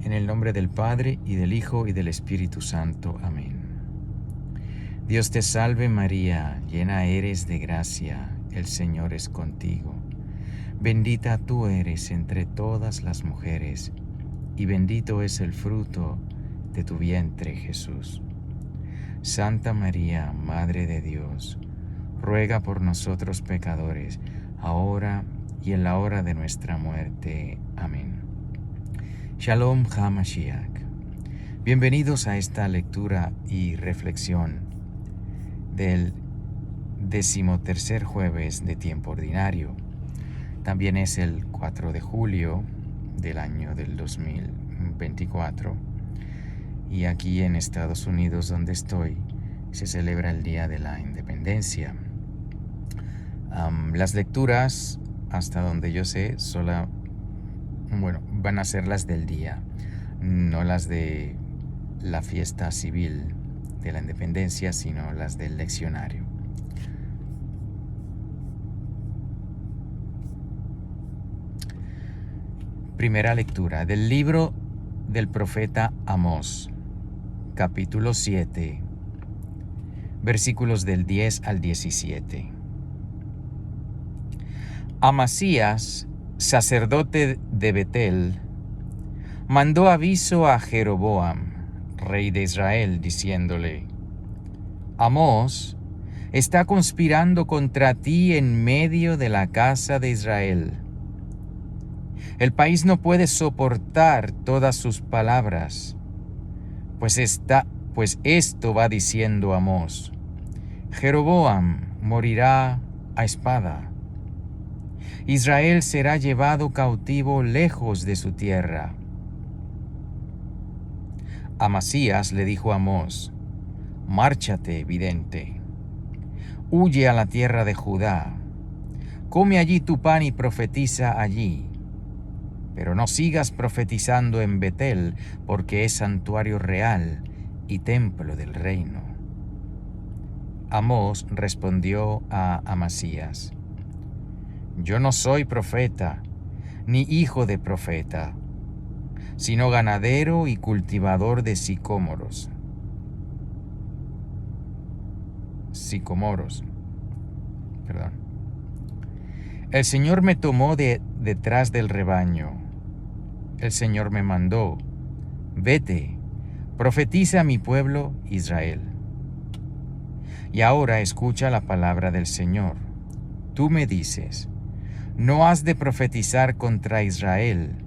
En el nombre del Padre, y del Hijo, y del Espíritu Santo. Amén. Dios te salve María, llena eres de gracia, el Señor es contigo. Bendita tú eres entre todas las mujeres, y bendito es el fruto de tu vientre, Jesús. Santa María, Madre de Dios, ruega por nosotros pecadores, ahora y en la hora de nuestra muerte. Amén. Shalom HaMashiach. Bienvenidos a esta lectura y reflexión del 13º jueves de tiempo ordinario. También es el 4 de julio del año del 2024. Y aquí en Estados Unidos, donde estoy, se celebra el Día de la Independencia. Las lecturas, hasta donde yo sé, van a ser las del día, no las de la fiesta civil de la independencia, sino las del leccionario. Primera lectura del libro del profeta Amós, capítulo 7, versículos del 10 al 17. Amasías, sacerdote de Betel, mandó aviso a Jeroboam, rey de Israel, diciéndole: Amós está conspirando contra ti en medio de la casa de Israel. El país no puede soportar todas sus palabras, pues esto va diciendo Amós: Jeroboam morirá a espada. Israel será llevado cautivo lejos de su tierra. Amasías le dijo a Amós: Márchate, vidente, huye a la tierra de Judá, come allí tu pan y profetiza allí. Pero no sigas profetizando en Betel, porque es santuario real y templo del reino. Amós respondió a Amasías: Yo no soy profeta, ni hijo de profeta, sino ganadero y cultivador de sicómoros. El Señor me tomó detrás del rebaño. El Señor me mandó: Vete, profetiza a mi pueblo Israel. Y ahora escucha la palabra del Señor. Tú me dices: No has de profetizar contra Israel,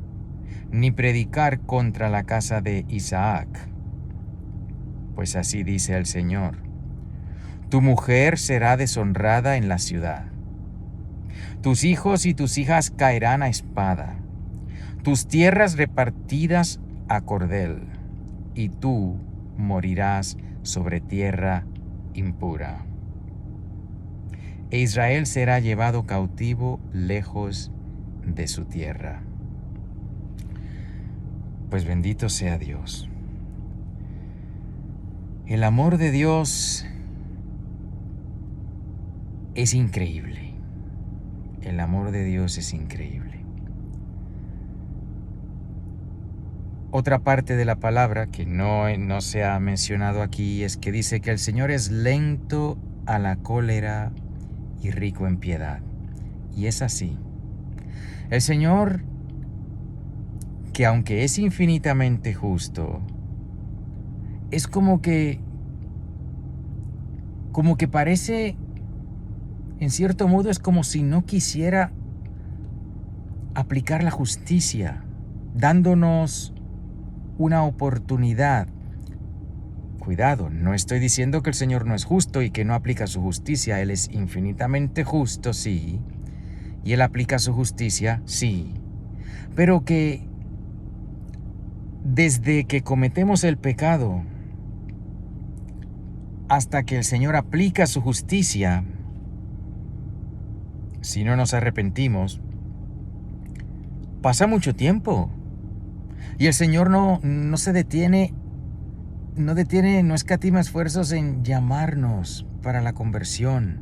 ni predicar contra la casa de Isaac. Pues así dice el Señor: Tu mujer será deshonrada en la ciudad. Tus hijos y tus hijas caerán a espada, tus tierras repartidas a cordel, y tú morirás sobre tierra impura. E Israel será llevado cautivo lejos de su tierra. Pues bendito sea Dios. El amor de Dios es increíble. El amor de Dios es increíble. Otra parte de la palabra que no se ha mencionado aquí es que dice que el Señor es lento a la cólera y rico en piedad. Y es así. El Señor, que aunque es infinitamente justo, es como que parece, en cierto modo, es como si no quisiera aplicar la justicia, dándonos una oportunidad. Cuidado, no estoy diciendo que el Señor no es justo y que no aplica su justicia. Él es infinitamente justo, sí, y Él aplica su justicia, sí, pero que desde que cometemos el pecado hasta que el Señor aplica su justicia, si no nos arrepentimos, pasa mucho tiempo. Y el Señor no se detiene, no escatima esfuerzos en llamarnos para la conversión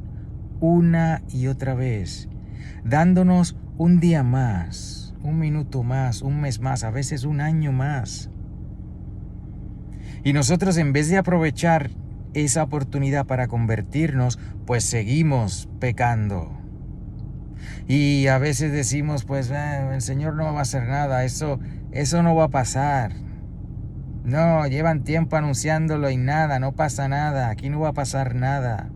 una y otra vez, dándonos un día más, un minuto más, un mes más, a veces un año más. Y nosotros, en vez de aprovechar esa oportunidad para convertirnos, pues seguimos pecando. Y a veces decimos, pues el Señor no va a hacer nada, eso no va a pasar. No, llevan tiempo anunciándolo y nada, no pasa nada, aquí no va a pasar nada.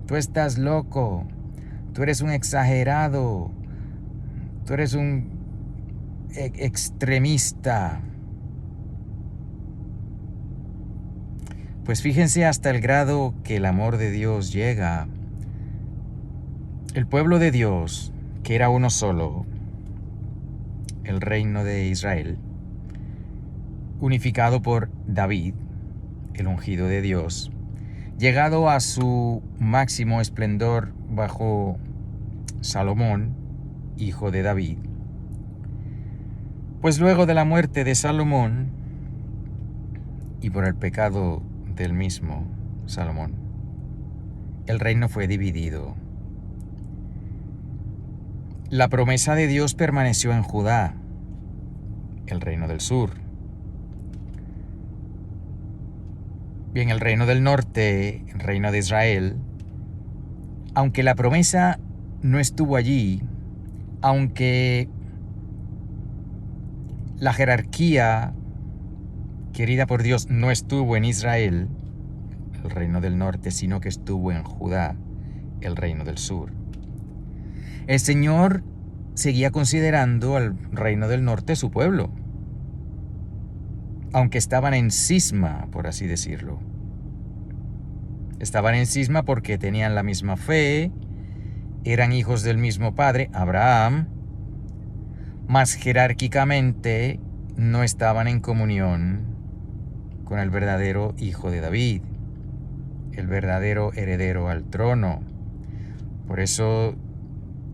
Tú estás loco, tú eres un exagerado, tú eres un extremista. Pues fíjense hasta el grado que el amor de Dios llega. El pueblo de Dios, que era uno solo, el reino de Israel, unificado por David, el ungido de Dios, llegado a su máximo esplendor bajo Salomón, hijo de David. Pues luego de la muerte de Salomón y por el pecado del mismo Salomón, el reino fue dividido. La promesa de Dios permaneció en Judá, el reino del sur. Bien, el reino del norte, el reino de Israel, aunque la promesa no estuvo allí, aunque la jerarquía querida por Dios no estuvo en Israel, el reino del norte, sino que estuvo en Judá, el reino del sur. El Señor seguía considerando al reino del norte su pueblo, aunque estaban en cisma, por así decirlo. Estaban en cisma porque tenían la misma fe, eran hijos del mismo padre, Abraham, mas jerárquicamente no estaban en comunión con el verdadero hijo de David, el verdadero heredero al trono. Por eso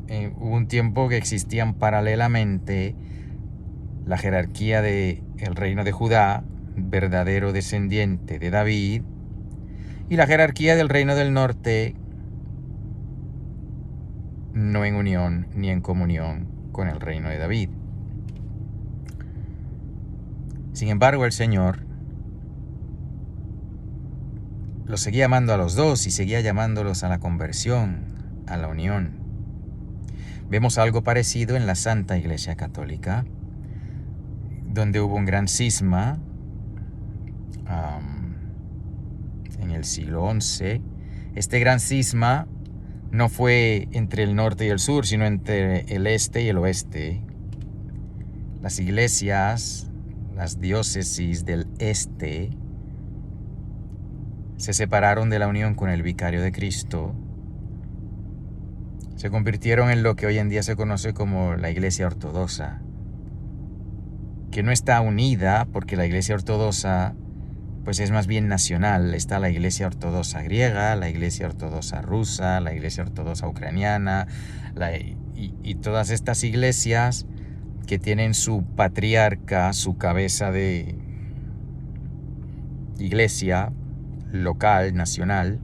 hubo un tiempo que existían paralelamente la jerarquía del reino de Judá, verdadero descendiente de David, y la jerarquía del reino del norte, no en unión ni en comunión con el reino de David. Sin embargo, el Señor los seguía amando a los dos y seguía llamándolos a la conversión, a la unión. Vemos algo parecido en la Santa Iglesia Católica, donde hubo un gran cisma en el siglo XI. Este gran cisma no fue entre el norte y el sur, sino entre el este y el oeste. Las iglesias, las diócesis del este, se separaron de la unión con el vicario de Cristo. Se convirtieron en lo que hoy en día se conoce como la Iglesia Ortodoxa, que no está unida porque la Iglesia Ortodoxa pues es más bien nacional. Está la Iglesia Ortodoxa griega, la Iglesia Ortodoxa rusa, la Iglesia Ortodoxa ucraniana, y todas estas iglesias que tienen su patriarca, su cabeza de iglesia local, nacional,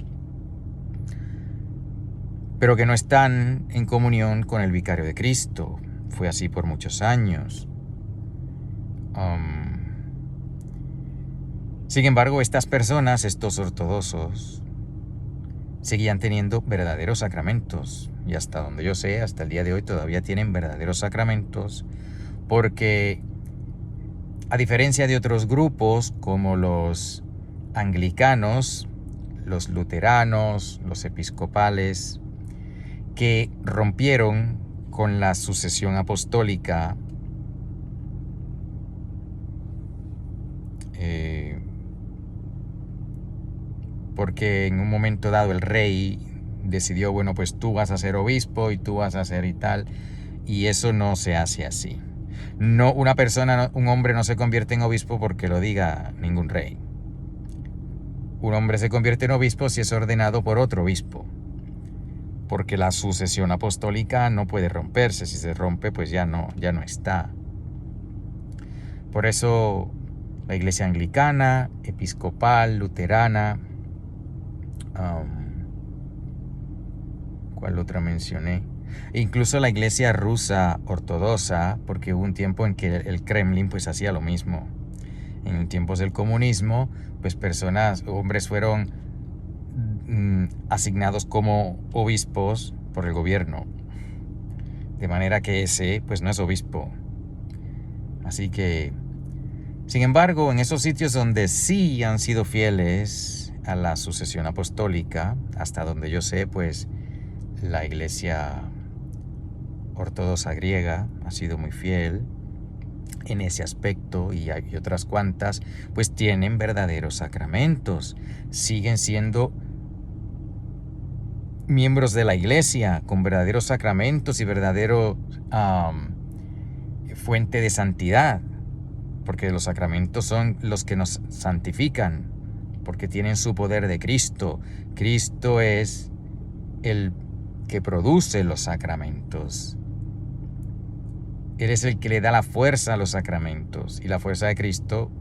pero que no están en comunión con el vicario de Cristo. Fue así por muchos años. Sin embargo, estas personas, estos ortodoxos, seguían teniendo verdaderos sacramentos. Y hasta donde yo sé, hasta el día de hoy todavía tienen verdaderos sacramentos, porque a diferencia de otros grupos como los anglicanos, los luteranos, los episcopales, que rompieron con la sucesión apostólica, porque en un momento dado el rey decidió, bueno, pues tú vas a ser obispo y tú vas a ser y tal, y eso no se hace así. No, una persona, un hombre no se convierte en obispo porque lo diga ningún rey. Un hombre se convierte en obispo si es ordenado por otro obispo, porque la sucesión apostólica no puede romperse. Si se rompe, pues ya no está. Por eso la iglesia anglicana, episcopal, luterana, ¿cuál otra mencioné? Incluso la iglesia rusa ortodoxa, porque hubo un tiempo en que el Kremlin pues hacía lo mismo. En tiempos del comunismo, pues hombres fueron asignados como obispos por el gobierno. De manera que ese pues no es obispo. Así que, sin embargo, en esos sitios donde sí han sido fieles a la sucesión apostólica, hasta donde yo sé, pues la iglesia ortodoxa griega ha sido muy fiel en ese aspecto, y hay otras cuantas, pues tienen verdaderos sacramentos, siguen siendo miembros de la iglesia con verdaderos sacramentos y verdadero fuente de santidad, porque los sacramentos son los que nos santifican, porque tienen su poder de Cristo. Cristo es el que produce los sacramentos. Él es el que le da la fuerza a los sacramentos, y la fuerza de Cristo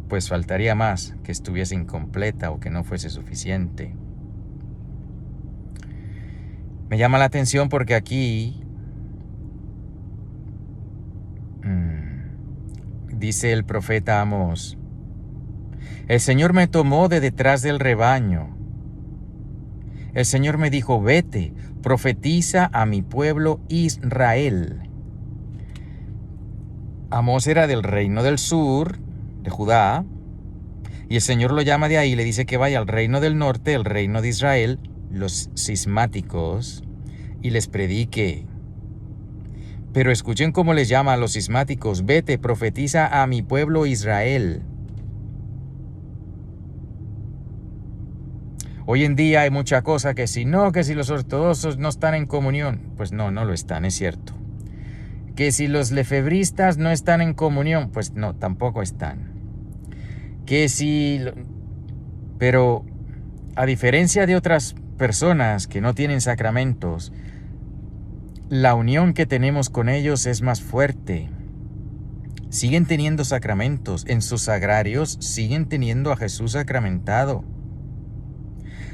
pues faltaría más que estuviese incompleta o que no fuese suficiente. Me llama la atención porque aquí dice el profeta Amós: el Señor me tomó de detrás del rebaño. El Señor me dijo: vete, profetiza a mi pueblo Israel. Amós era del reino del sur, de Judá, y el Señor lo llama de ahí, le dice que vaya al reino del norte, el reino de Israel, los cismáticos, y les predique. Pero escuchen cómo les llama a los cismáticos: vete, profetiza a mi pueblo Israel. Hoy en día hay mucha cosa que si los ortodoxos no están en comunión, pues no lo están, es cierto. Que si los lefebristas no están en comunión, pues no, tampoco están. Pero a diferencia de otras personas que no tienen sacramentos, la unión que tenemos con ellos es más fuerte. Siguen teniendo sacramentos, en sus sagrarios siguen teniendo a Jesús sacramentado.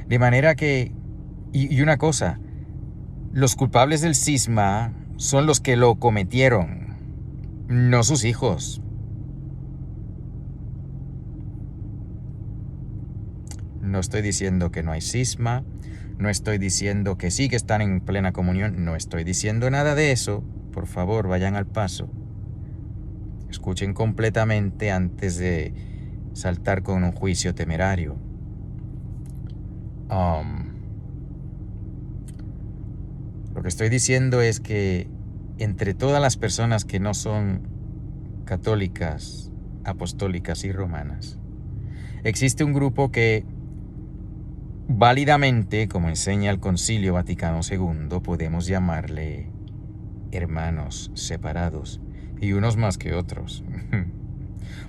De manera que, y una cosa, los culpables del cisma son los que lo cometieron, no sus hijos. No estoy diciendo que no hay cisma, no estoy diciendo que sí que están en plena comunión, no estoy diciendo nada de eso. Por favor, vayan al paso. Escuchen completamente antes de saltar con un juicio temerario. Lo que estoy diciendo es que entre todas las personas que no son católicas, apostólicas y romanas, existe un grupo que válidamente, como enseña el Concilio Vaticano II, podemos llamarle hermanos separados, y unos más que otros.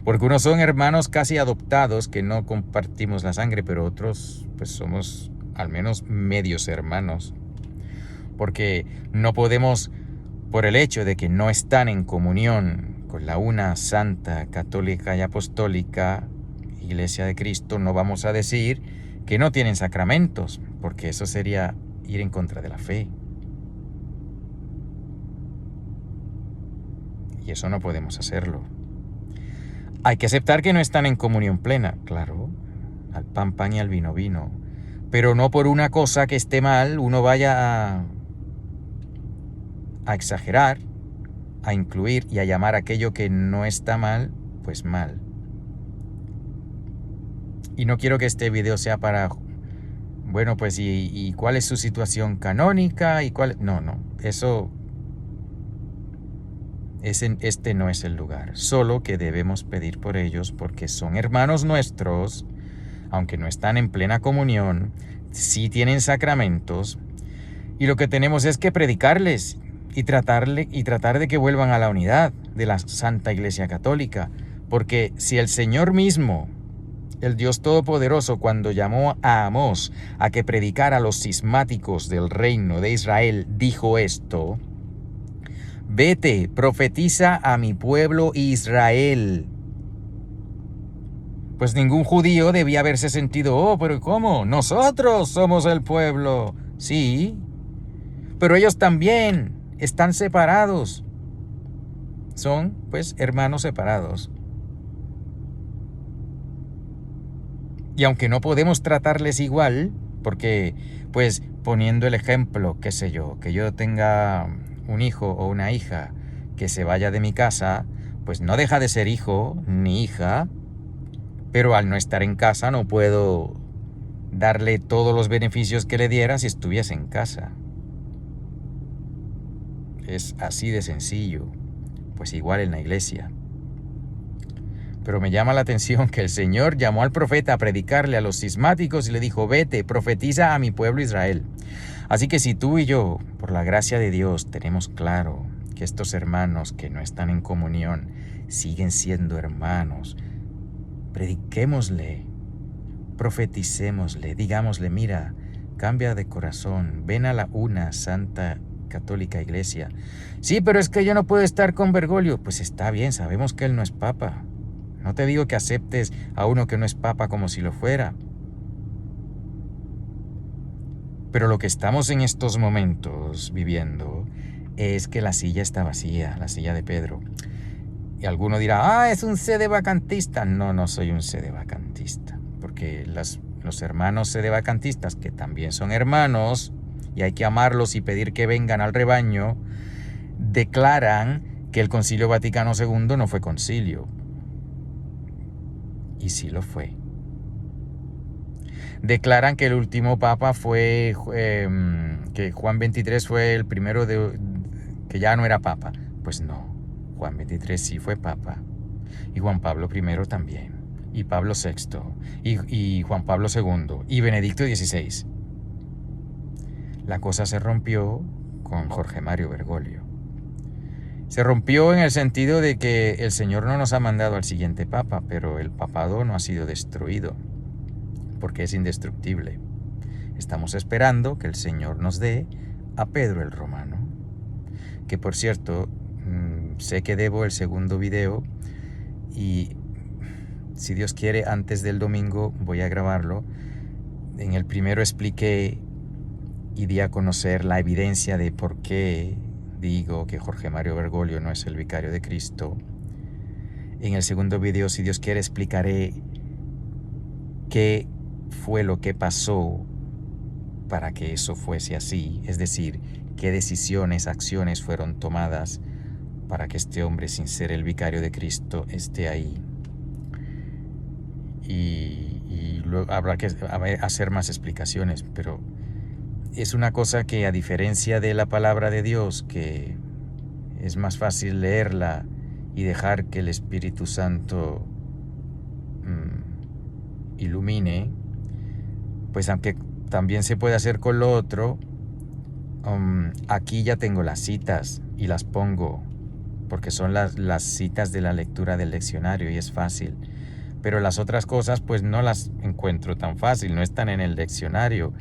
Porque unos son hermanos casi adoptados que no compartimos la sangre, pero otros pues somos al menos medios hermanos. Porque no podemos, por el hecho de que no están en comunión con la una santa, católica y apostólica Iglesia de Cristo, no vamos a decir que no tienen sacramentos, porque eso sería ir en contra de la fe. Y eso no podemos hacerlo. Hay que aceptar que no están en comunión plena, claro, al pan, pan y al vino, vino. Pero no por una cosa que esté mal uno vaya a exagerar, a incluir y a llamar aquello que no está mal, pues mal. Y no quiero que este video sea para, bueno, pues, ¿y cuál es su situación canónica? ¿Y cuál? No, eso... Este no es el lugar, solo que debemos pedir por ellos porque son hermanos nuestros, aunque no están en plena comunión, sí tienen sacramentos, y lo que tenemos es que predicarles y tratar de que vuelvan a la unidad de la Santa Iglesia Católica, porque si el Señor mismo, el Dios Todopoderoso, cuando llamó a Amós a que predicara a los cismáticos del reino de Israel, dijo esto: vete, profetiza a mi pueblo Israel. Pues ningún judío debía haberse sentido, pero ¿cómo? Nosotros somos el pueblo. Sí, pero ellos también están separados. Son, pues, hermanos separados. Y aunque no podemos tratarles igual, porque, pues, poniendo el ejemplo, qué sé yo, que yo tenga un hijo o una hija que se vaya de mi casa, pues no deja de ser hijo ni hija, pero al no estar en casa no puedo darle todos los beneficios que le diera si estuviese en casa. Es así de sencillo, pues igual en la iglesia. Pero me llama la atención que el Señor llamó al profeta a predicarle a los cismáticos y le dijo: vete, profetiza a mi pueblo Israel. Así que si tú y yo, por la gracia de Dios, tenemos claro que estos hermanos que no están en comunión siguen siendo hermanos, prediquémosle, profeticémosle, digámosle: mira, cambia de corazón, ven a la una santa católica iglesia. Sí, pero es que yo no puedo estar con Bergoglio. Pues está bien, sabemos que él no es papa. No te digo que aceptes a uno que no es papa como si lo fuera. Pero lo que estamos en estos momentos viviendo es que la silla está vacía, la silla de Pedro. Y alguno dirá: es un sedevacantista. No, no soy un sedevacantista. Porque los hermanos sedevacantistas, que también son hermanos, y hay que amarlos y pedir que vengan al rebaño, declaran que el Concilio Vaticano II no fue concilio. Y sí lo fue. Declaran que el último papa fue, que Juan XXIII fue el primero que ya no era papa. Pues no, Juan XXIII sí fue papa. Y Juan Pablo I también. Y Pablo VI. Y Juan Pablo II. Y Benedicto XVI. La cosa se rompió con Jorge Mario Bergoglio. Se rompió en el sentido de que el Señor no nos ha mandado al siguiente papa, pero el papado no ha sido destruido, porque es indestructible. Estamos esperando que el Señor nos dé a Pedro el Romano, que por cierto, sé que debo el segundo video y si Dios quiere antes del domingo voy a grabarlo. En el primero expliqué y di a conocer la evidencia de por qué digo que Jorge Mario Bergoglio no es el vicario de Cristo. En el segundo video, si Dios quiere, explicaré qué fue lo que pasó para que eso fuese así, es decir, qué decisiones, acciones fueron tomadas para que este hombre, sin ser el vicario de Cristo, esté ahí. Y luego habrá que hacer más explicaciones, pero es una cosa que, a diferencia de la palabra de Dios, que es más fácil leerla y dejar que el Espíritu Santo ilumine, pues aunque también se puede hacer con lo otro, aquí ya tengo las citas y las pongo, porque son las citas de la lectura del leccionario y es fácil. Pero las otras cosas pues no las encuentro tan fácil, no están en el leccionario.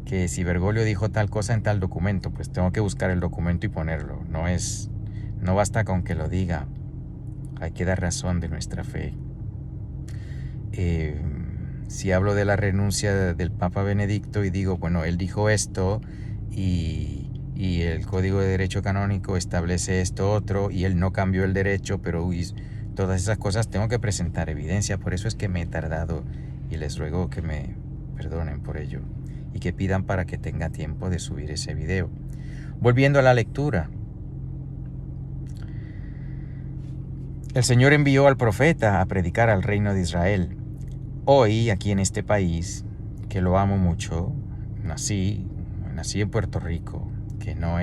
Que si Bergoglio dijo tal cosa en tal documento, pues tengo que buscar el documento y ponerlo. No basta con que lo diga, hay que dar razón de nuestra fe. Si hablo de la renuncia del Papa Benedicto y digo, bueno, él dijo esto y el Código de Derecho Canónico establece esto otro y él no cambió el derecho, pero todas esas cosas tengo que presentar evidencia. Por eso es que me he tardado y les ruego que me perdonen por ello y que pidan para que tenga tiempo de subir ese video. Volviendo a la lectura. El Señor envió al profeta a predicar al reino de Israel. Hoy, aquí en este país, que lo amo mucho, nací en Puerto Rico, que no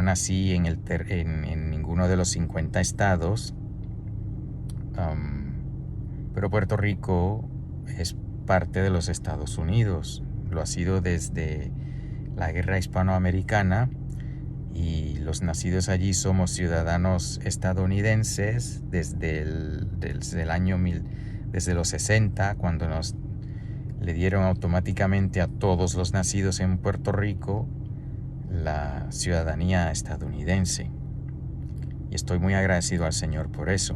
nací en ninguno de los 50 estados, pero Puerto Rico es parte de los Estados Unidos. Lo ha sido desde la guerra hispanoamericana y los nacidos allí somos ciudadanos estadounidenses desde los 60, cuando nos le dieron automáticamente a todos los nacidos en Puerto Rico la ciudadanía estadounidense. Y estoy muy agradecido al Señor por eso.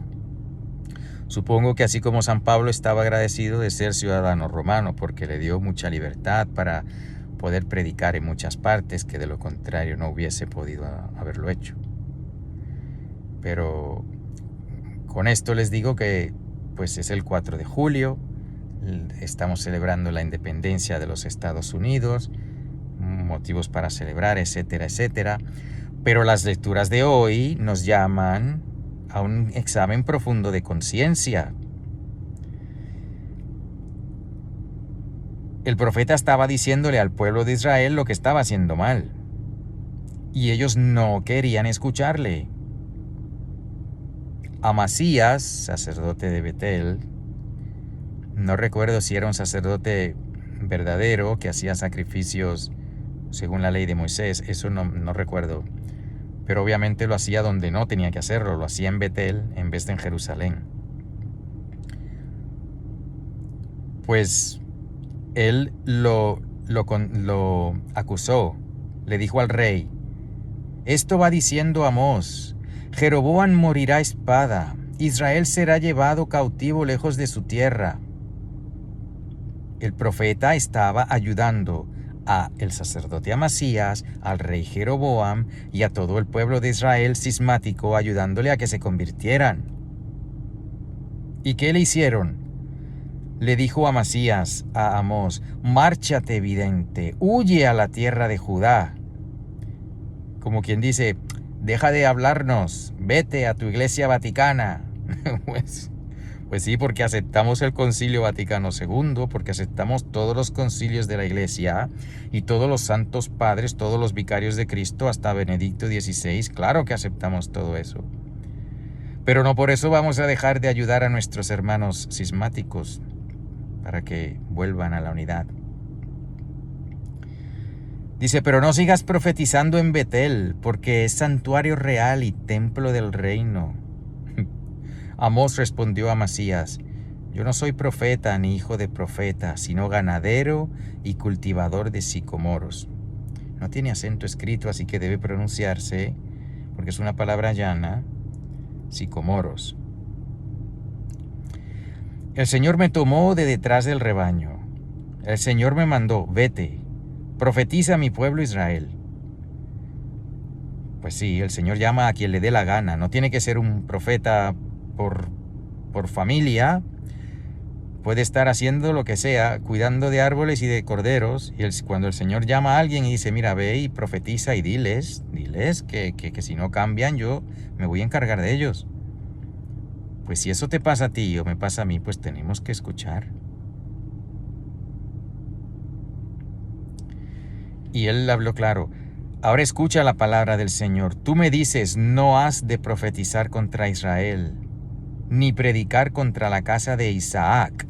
Supongo que así como San Pablo estaba agradecido de ser ciudadano romano, porque le dio mucha libertad para poder predicar en muchas partes, que de lo contrario no hubiese podido haberlo hecho. Pero con esto les digo que pues es el 4 de julio, estamos celebrando la independencia de los Estados Unidos, motivos para celebrar, etcétera, etcétera. Pero las lecturas de hoy nos llaman a un examen profundo de conciencia. El profeta estaba diciéndole al pueblo de Israel lo que estaba haciendo mal, y ellos no querían escucharle. Amasías, sacerdote de Betel, no recuerdo si era un sacerdote verdadero que hacía sacrificios según la ley de Moisés, eso no recuerdo, pero obviamente lo hacía donde no tenía que hacerlo, lo hacía en Betel en vez de en Jerusalén. Pues él lo acusó, le dijo al rey: esto va diciendo Amós, Jeroboam morirá a espada, Israel será llevado cautivo lejos de su tierra. El profeta estaba ayudando a el sacerdote Amasías, al rey Jeroboam y a todo el pueblo de Israel cismático, ayudándole a que se convirtieran. ¿Y qué le hicieron? Le dijo Amasías a Amós: márchate, vidente, huye a la tierra de Judá. Como quien dice: deja de hablarnos, vete a tu iglesia vaticana. Pues sí, porque aceptamos el Concilio Vaticano II, porque aceptamos todos los concilios de la Iglesia y todos los santos padres, todos los vicarios de Cristo, hasta Benedicto XVI. Claro que aceptamos todo eso. Pero no por eso vamos a dejar de ayudar a nuestros hermanos cismáticos para que vuelvan a la unidad. Dice: pero no sigas profetizando en Betel, porque es santuario real y templo del reino. Amós respondió a Amasías: yo no soy profeta ni hijo de profeta, sino ganadero y cultivador de sicomoros. No tiene acento escrito, así que debe pronunciarse, porque es una palabra llana, sicomoros. El Señor me tomó de detrás del rebaño. El Señor me mandó: vete, profetiza a mi pueblo Israel. Pues sí, el Señor llama a quien le dé la gana. No tiene que ser un profeta por familia. Puede estar haciendo lo que sea, cuidando de árboles y de corderos. Y cuando el Señor llama a alguien y dice: mira, ve y profetiza y diles que si no cambian, yo me voy a encargar de ellos. Pues si eso te pasa a ti o me pasa a mí, pues tenemos que escuchar. Y él habló claro: ahora escucha la palabra del Señor. Tú me dices: no has de profetizar contra Israel, ni predicar contra la casa de Isaac.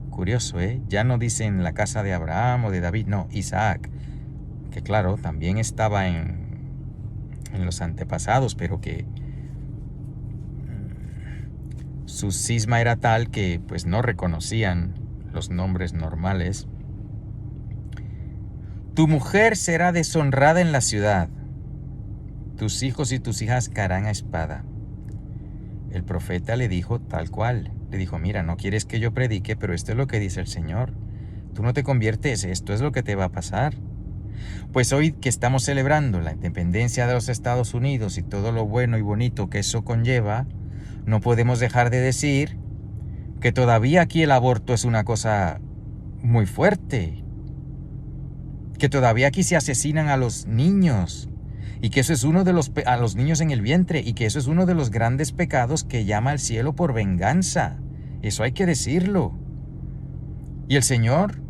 Curioso, ya no dicen la casa de Abraham o de David, no, Isaac, que claro, también estaba en los antepasados, pero que su cisma era tal que pues no reconocían los nombres normales. Tu mujer será deshonrada en la ciudad, tus hijos y tus hijas caerán a espada. El profeta le dijo tal cual, le dijo: mira, no quieres que yo predique, pero esto es lo que dice el Señor. Tú no te conviertes, esto es lo que te va a pasar. Pues hoy que estamos celebrando la independencia de los Estados Unidos y todo lo bueno y bonito que eso conlleva, no podemos dejar de decir que todavía aquí el aborto es una cosa muy fuerte, que todavía aquí se asesinan a los niños, y que eso es uno de a los niños en el vientre, y que eso es uno de los grandes pecados que llama al cielo por venganza. Eso hay que decirlo. Y el Señor,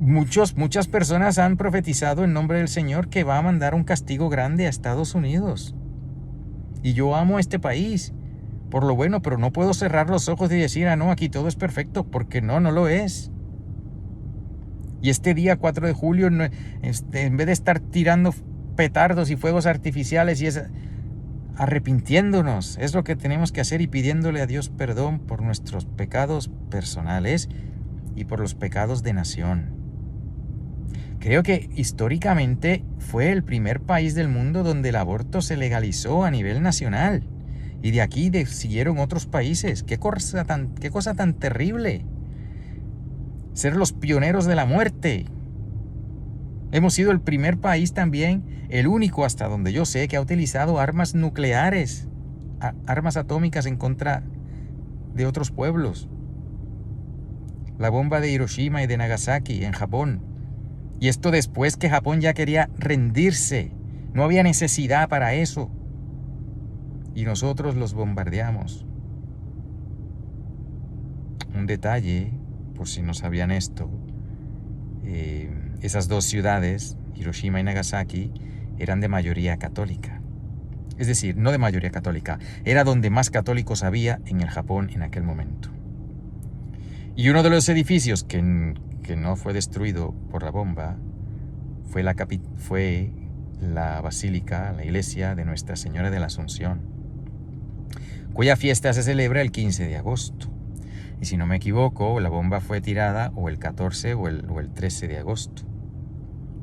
muchas personas han profetizado en nombre del Señor que va a mandar un castigo grande a Estados Unidos. Y yo amo a este país por lo bueno, pero no puedo cerrar los ojos y decir: no, aquí todo es perfecto, porque no lo es. Y este día 4 de julio, en vez de estar tirando petardos y fuegos artificiales, y arrepintiéndonos, es lo que tenemos que hacer, y pidiéndole a Dios perdón por nuestros pecados personales y por los pecados de nación. Creo que históricamente fue el primer país del mundo donde el aborto se legalizó a nivel nacional, y de aquí siguieron otros países. Qué cosa tan terrible. ser los pioneros de la muerte. Hemos sido el primer país también, el único hasta donde yo sé, que ha utilizado armas nucleares, armas atómicas en contra de otros pueblos. La bomba de Hiroshima y de Nagasaki en Japón. Y esto después que Japón ya quería rendirse. No había necesidad para eso. Y nosotros los bombardeamos. Un detalle, por si no sabían esto, esas dos ciudades, Hiroshima y Nagasaki, eran de mayoría católica. Es decir, no de mayoría católica, era donde más católicos había en el Japón en aquel momento. Y uno de los edificios que no fue destruido por la bomba fue la basílica, la iglesia de Nuestra Señora de la Asunción, cuya fiesta se celebra el 15 de agosto. Y si no me equivoco, la bomba fue tirada o el 14 o el 13 de agosto,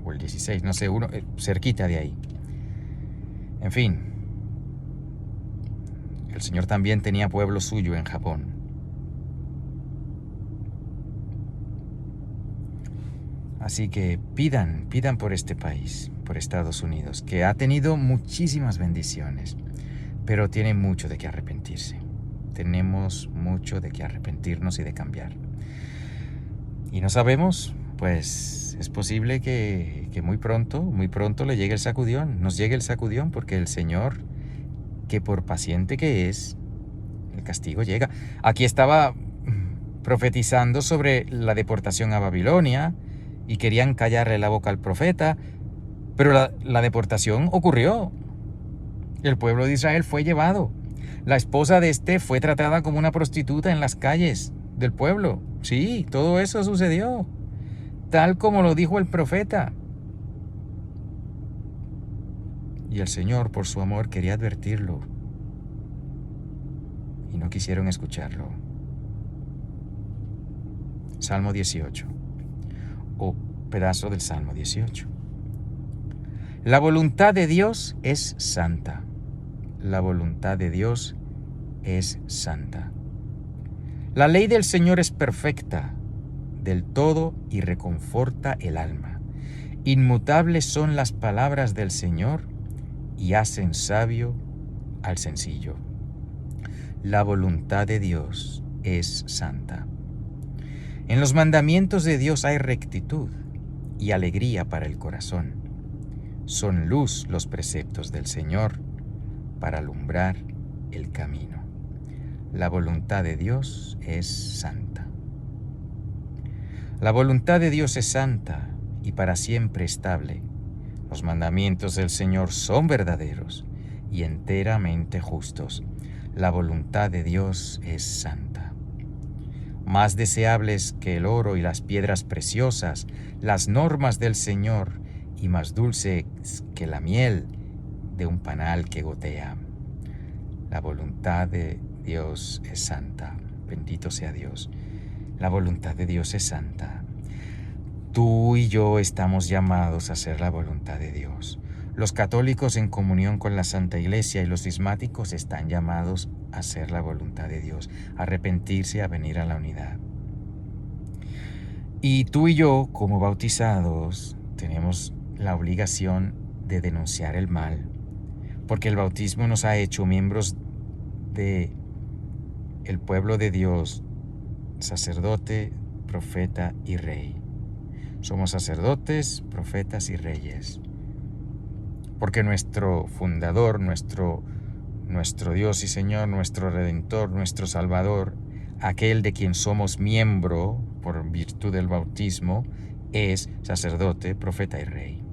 o el 16, no sé, cerquita de ahí. En fin, el Señor también tenía pueblo suyo en Japón. Así que pidan por este país, por Estados Unidos, que ha tenido muchísimas bendiciones, pero tiene mucho de qué arrepentirse. Tenemos mucho de qué arrepentirnos y de cambiar. Y no sabemos, pues es posible que muy pronto le llegue el sacudión, nos llegue el sacudión, porque el Señor, que por paciente que es, el castigo llega. Aquí estaba profetizando sobre la deportación a Babilonia y querían callarle la boca al profeta, pero la deportación ocurrió. El pueblo de Israel fue llevado. La esposa de este fue tratada como una prostituta en las calles del pueblo. Sí, todo eso sucedió, tal como lo dijo el profeta. Y el Señor, por su amor, quería advertirlo. Y no quisieron escucharlo. Salmo 18. O pedazo del Salmo 18. La voluntad de Dios es santa. La voluntad de Dios es santa. La ley del Señor es perfecta del todo y reconforta el alma. Inmutables son las palabras del Señor y hacen sabio al sencillo. La voluntad de Dios es santa. En los mandamientos de Dios hay rectitud y alegría para el corazón. Son luz los preceptos del Señor para alumbrar el camino. La voluntad de Dios es santa. La voluntad de Dios es santa y para siempre estable. Los mandamientos del Señor son verdaderos y enteramente justos. La voluntad de Dios es santa. Más deseables que el oro y las piedras preciosas, las normas del Señor, y más dulces que la miel de un panal que gotea. La voluntad de Dios es santa. Bendito sea Dios. La voluntad de Dios es santa. Tú y yo estamos llamados a hacer la voluntad de Dios. Los católicos en comunión con la Santa Iglesia y los cismáticos están llamados a hacer la voluntad de Dios, a arrepentirse, a venir a la unidad. Y tú y yo, como bautizados, tenemos la obligación de denunciar el mal, porque el bautismo nos ha hecho miembros de el pueblo de Dios, sacerdote, profeta y rey. Somos sacerdotes, profetas y reyes, porque nuestro fundador, nuestro Dios y Señor, nuestro Redentor, nuestro Salvador, aquel de quien somos miembro por virtud del bautismo, es sacerdote, profeta y rey.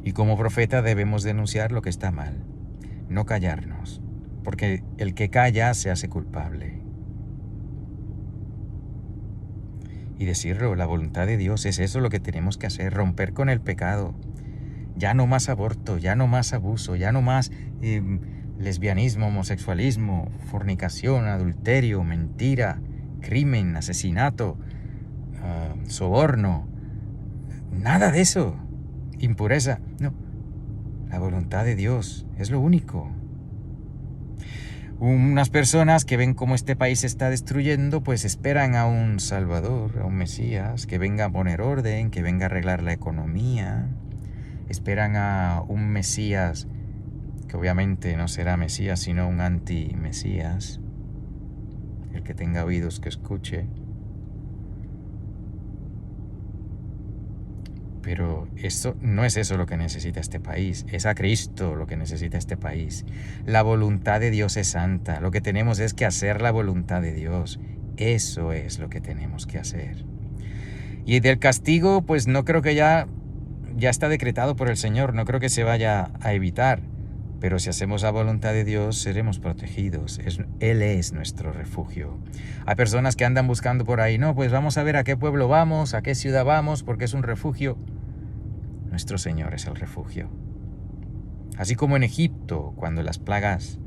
Y como profeta debemos denunciar lo que está mal, no callarnos, porque el que calla se hace culpable. Y decirlo, la voluntad de Dios es eso lo que tenemos que hacer, romper con el pecado. Ya no más aborto, ya no más abuso, ya no más lesbianismo, homosexualismo, fornicación, adulterio, mentira, crimen, asesinato, soborno. Nada de eso. Impureza. No. La voluntad de Dios es lo único. Unas personas que ven cómo este país se está destruyendo, pues esperan a un Salvador, a un Mesías, que venga a poner orden, que venga a arreglar la economía. Esperan a un Mesías, que obviamente no será Mesías, sino un anti-Mesías. El que tenga oídos que escuche. Pero esto no es eso lo que necesita este país, es a Cristo lo que necesita este país. La voluntad de Dios es santa, lo que tenemos es que hacer la voluntad de Dios. Eso es lo que tenemos que hacer. Y del castigo, pues no creo que ya está decretado por el Señor, no creo que se vaya a evitar. Pero si hacemos la voluntad de Dios, seremos protegidos. Él es nuestro refugio. Hay personas que andan buscando por ahí, no, pues vamos a ver a qué pueblo vamos, a qué ciudad vamos, porque es un refugio. Nuestro Señor es el refugio. Así como en Egipto, cuando las plagas,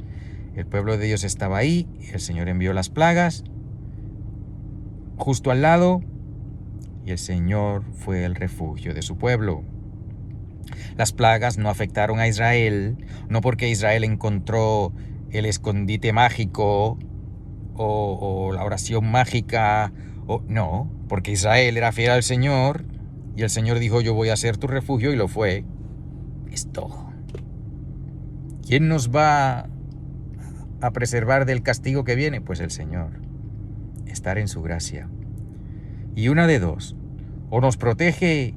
el pueblo de Dios estaba ahí, el Señor envió las plagas justo al lado, y el Señor fue el refugio de su pueblo. Las plagas no afectaron a Israel, no porque Israel encontró el escondite mágico o la oración mágica, no, porque Israel era fiel al Señor y el Señor dijo, yo voy a ser tu refugio, y lo fue. Es todo. ¿Quién nos va a preservar del castigo que viene? Pues el Señor. Estar en su gracia. Y una de dos, o nos protege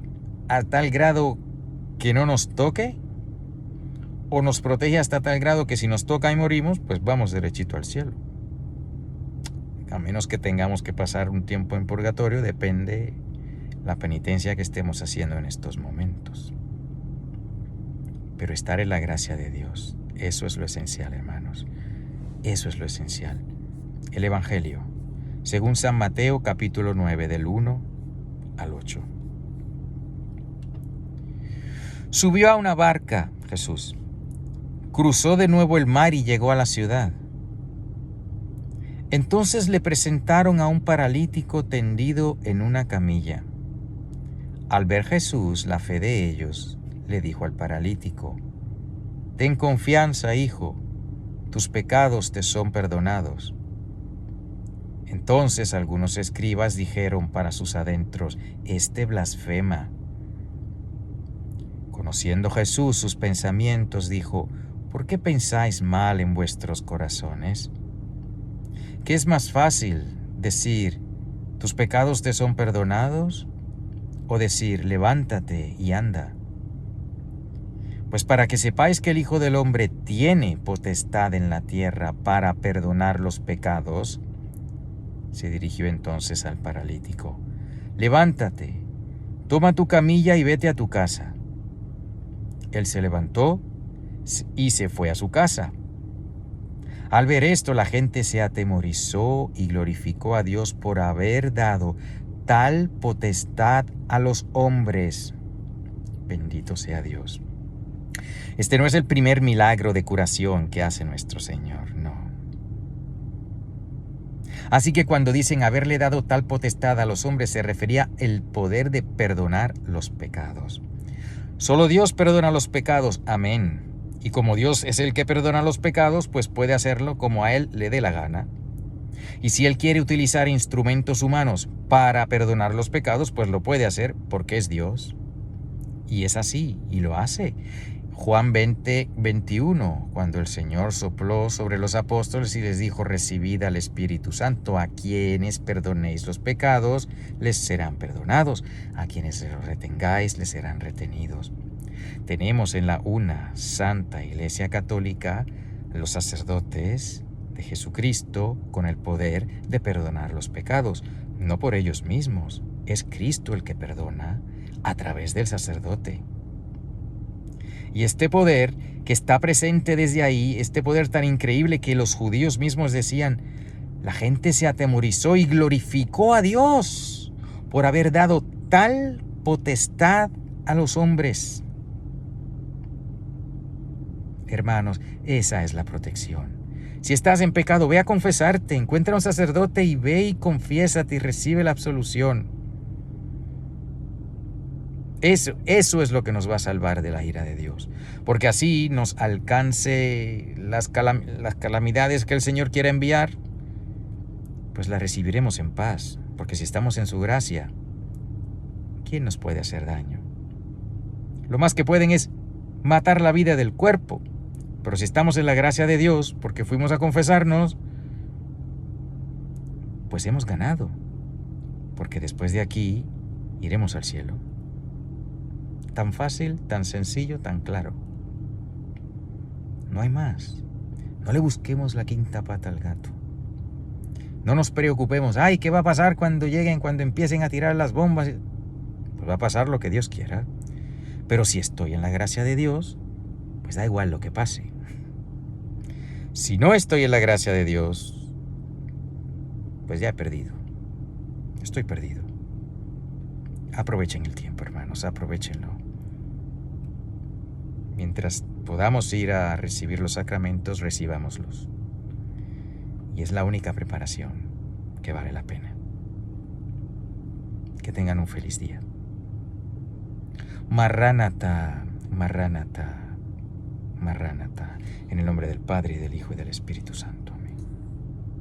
a tal grado que no nos toque, o nos protege hasta tal grado que si nos toca y morimos, pues vamos derechito al cielo. A menos que tengamos que pasar un tiempo en purgatorio, depende la penitencia que estemos haciendo en estos momentos. Pero estar en la gracia de Dios, eso es lo esencial, hermanos. Eso es lo esencial. El Evangelio, según San Mateo, capítulo 9, del 1 al 8. Subió a una barca, Jesús. Cruzó de nuevo el mar y llegó a la ciudad. Entonces le presentaron a un paralítico tendido en una camilla. Al ver Jesús la fe de ellos, le dijo al paralítico, «Ten confianza, hijo, tus pecados te son perdonados». Entonces algunos escribas dijeron para sus adentros, «Este blasfema». Conociendo Jesús sus pensamientos, dijo, «¿Por qué pensáis mal en vuestros corazones? ¿Qué es más fácil, decir, tus pecados te son perdonados? O decir, levántate y anda. Pues para que sepáis que el Hijo del Hombre tiene potestad en la tierra para perdonar los pecados», se dirigió entonces al paralítico, «levántate, toma tu camilla y vete a tu casa». Él se levantó y se fue a su casa. Al ver esto, la gente se atemorizó y glorificó a Dios por haber dado tal potestad a los hombres. Bendito sea Dios. Este no es el primer milagro de curación que hace nuestro Señor, no. Así que cuando dicen haberle dado tal potestad a los hombres, se refería al poder de perdonar los pecados. Solo Dios perdona los pecados, amén. Y como Dios es el que perdona los pecados, pues puede hacerlo como a Él le dé la gana. Y si Él quiere utilizar instrumentos humanos para perdonar los pecados, pues lo puede hacer porque es Dios. Y es así, y lo hace. Juan 20:21, cuando el Señor sopló sobre los apóstoles y les dijo, recibid al Espíritu Santo, a quienes perdonéis los pecados, les serán perdonados, a quienes los retengáis, les serán retenidos. Tenemos en la una Santa Iglesia Católica los sacerdotes de Jesucristo con el poder de perdonar los pecados, no por ellos mismos, es Cristo el que perdona a través del sacerdote. Y este poder que está presente desde ahí, este poder tan increíble que los judíos mismos decían, la gente se atemorizó y glorificó a Dios por haber dado tal potestad a los hombres. Hermanos, esa es la protección. Si estás en pecado, ve a confesarte, encuentra un sacerdote y ve y confiésate y recibe la absolución. Eso es lo que nos va a salvar de la ira de Dios. Porque así nos alcance las calamidades que el Señor quiera enviar, pues las recibiremos en paz. Porque si estamos en su gracia, ¿quién nos puede hacer daño? Lo más que pueden es matar la vida del cuerpo. Pero si estamos en la gracia de Dios, porque fuimos a confesarnos, pues hemos ganado. Porque después de aquí iremos al cielo. Tan fácil, tan sencillo, tan claro. No hay más. No le busquemos la quinta pata al gato. No nos preocupemos. Ay, ¿qué va a pasar cuando lleguen, cuando empiecen a tirar las bombas? Pues va a pasar lo que Dios quiera. Pero si estoy en la gracia de Dios, pues da igual lo que pase. Si no estoy en la gracia de Dios, pues ya he perdido. Estoy perdido. Aprovechen el tiempo, hermanos, aprovechenlo. Mientras podamos ir a recibir los sacramentos, recibámoslos. Y es la única preparación que vale la pena. Que tengan un feliz día. Marránata, Marránata, Marránata. En el nombre del Padre, y del Hijo, y del Espíritu.